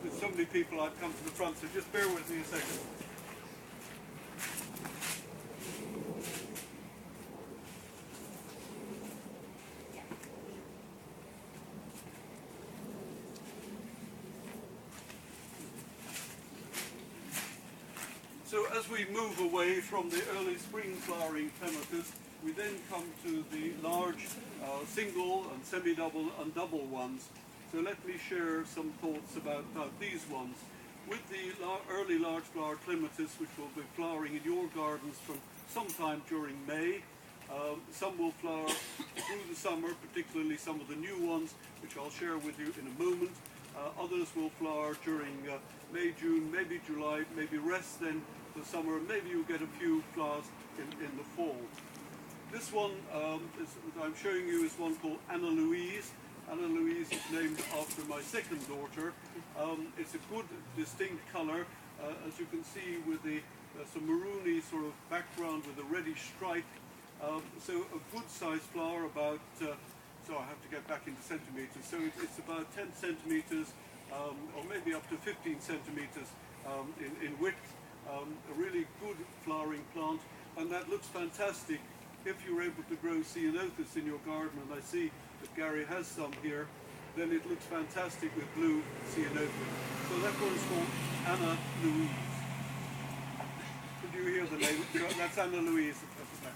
There's so many people I've come to the front, so just bear with me a second. So as we move away from the early spring flowering clematis, we then come to the large single and semi-double and double ones. So let me share some thoughts about these ones. With the early large flower clematis, which will be flowering in your gardens from sometime during May, some will flower through the summer, particularly some of the new ones, which I'll share with you in a moment. Others will flower during May, June, maybe July, maybe rest then the summer, maybe you'll get a few flowers in the fall. This one I'm showing you is one called Anna Louise. Anna Louise is named after my second daughter. It's a good distinct color, as you can see, with the some maroony sort of background with a reddish stripe. So a good sized flower, about so I have to get back into centimeters. So it's about 10 centimeters or maybe up to 15 centimeters in width. A really good flowering plant, and that looks fantastic if you're able to grow ceanothus in your garden, and I see that Gary has some here. Then it looks fantastic with blue ceanothus. So that one is called Anna Louise. Did you hear the name? That's Anna Louise at the back.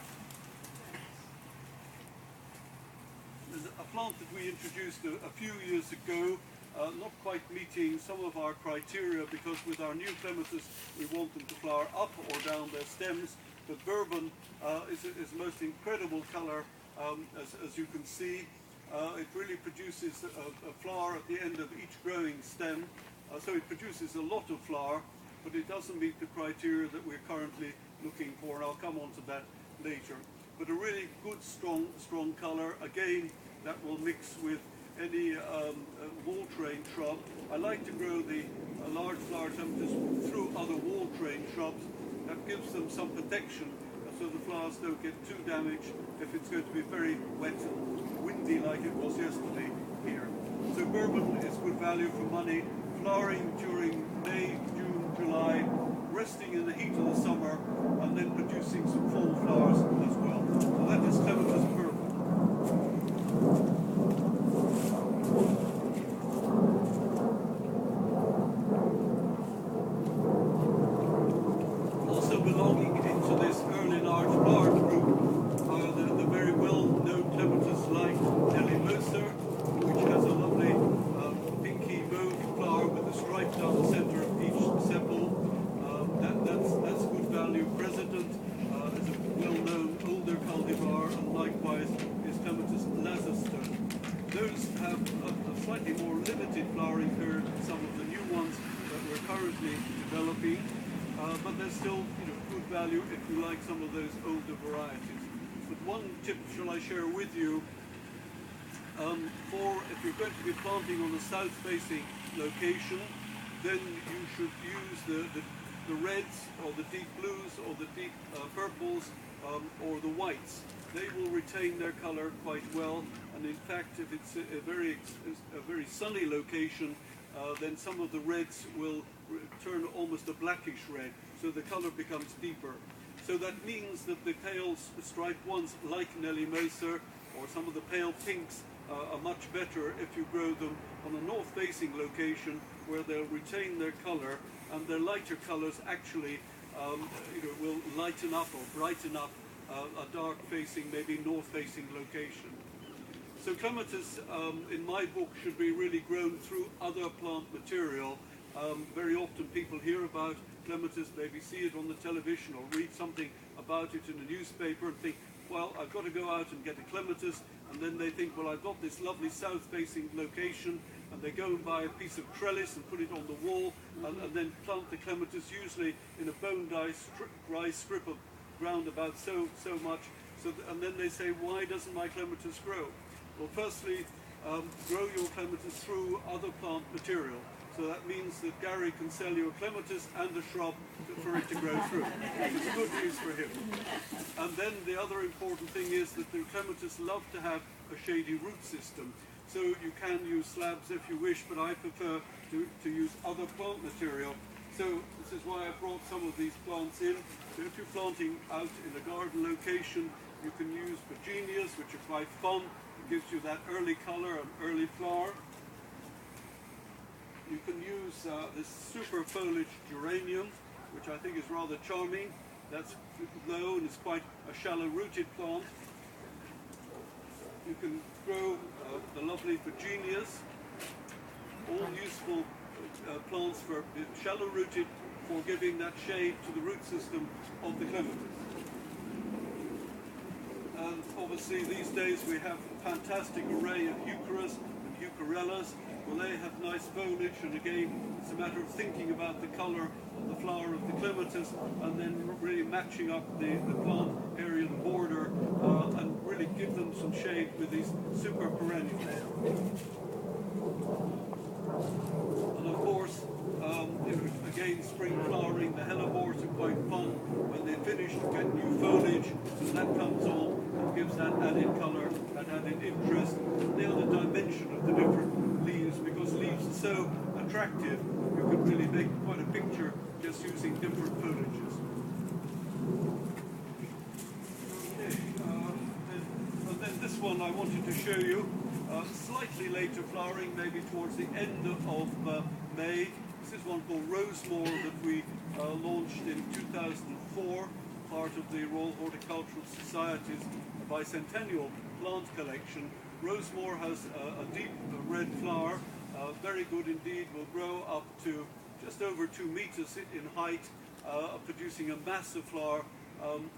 There's a plant that we introduced a few years ago, not quite meeting some of our criteria, because with our new clematis we want them to flower up or down their stems. But bourbon is the most incredible color, as you can see. It really produces a flower at the end of each growing stem, so it produces a lot of flower, but it doesn't meet the criteria that we're currently looking for, and I'll come on to that later. But a really good, strong color. Again, that will mix with any wall train shrub. I like to grow the large flower clematis through other wall train shrubs. That gives them some protection, so the flowers don't get too damaged if it's going to be very wet and windy like it was yesterday here. So bourbon is good value for money, flowering during May, June, July, resting in the heat of the summer, and then producing some fall flowers as well. So that is clematis bourbon. Also belonging into this early large flower group are the very well-known clematis like Nellymosa, which has a lovely pinky mauve flower with a stripe down the center of each sepal. That's good value. President is a well-known older cultivar, and likewise is Clematis Lazarstone. Those have a slightly more limited flowering period than some of the new ones that we're currently developing, but they're still good value if you like some of those older varieties. But one tip shall I share with you, if you're going to be planting on a south-facing location, then you should use the reds or the deep blues or the deep purples or the whites. They will retain their color quite well, and in fact if it's a very sunny location, then some of the reds will turn almost a blackish red, so the color becomes deeper. So that means that the pale striped ones like Nellymosa or some of the pale pinks are much better if you grow them on a north-facing location where they'll retain their color, and their lighter colors actually will lighten up or brighten up a dark-facing, maybe north-facing location. So clematis, in my book, should be really grown through other plant material. Very often people hear about clematis, maybe see it on the television or read something about it in a newspaper and think, well, I've got to go out and get a clematis, and then they think, well, I've got this lovely south-facing location, and they go and buy a piece of trellis and put it on the wall, and then plant the clematis, usually in a bone-dry strip of ground about so much, and then they say, why doesn't my clematis grow? Well, firstly, grow your clematis through other plant material. So that means that Gary can sell you a clematis and a shrub for it to grow through. It's good news for him. And then the other important thing is that the clematis love to have a shady root system. So you can use slabs if you wish, but I prefer to use other plant material. So this is why I brought some of these plants in. So if you're planting out in a garden location, you can use petunias, which are quite fun. It gives you that early color and early flower. You can use this super foliage geranium, which I think is rather charming. That's low and it's quite a shallow rooted plant. You can grow the lovely Virginias, all useful plants for shallow rooted, for giving that shade to the root system of the clematis. And obviously these days we have a fantastic array of eucharas and eucharellas. Well, they have nice foliage, and again it's a matter of thinking about the colour of the flower of the clematis and then really matching up the plant area, the border, and really give them some shade with these super perennials. And of course, again, spring flowering, the hellebores are quite fun. When they finish, you get new foliage, and that comes on and gives that added colour, that added interest. The other dimension of the different leaves, because leaves are so attractive, you can really make quite a picture just using different foliages. Okay, and then this one I wanted to show you. Slightly later flowering, maybe towards the end of May. This is one called Rosemore that we launched in 2004, part of the Royal Horticultural Society's bicentennial plant collection. Rosemore has a deep red flower, very good indeed, will grow up to just over 2 meters in height, producing a massive flower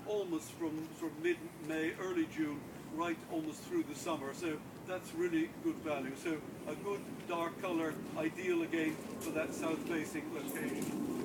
almost from sort of mid-May, early June, right almost through the summer. So that's really good value. So a good dark color, ideal again for that south-facing location.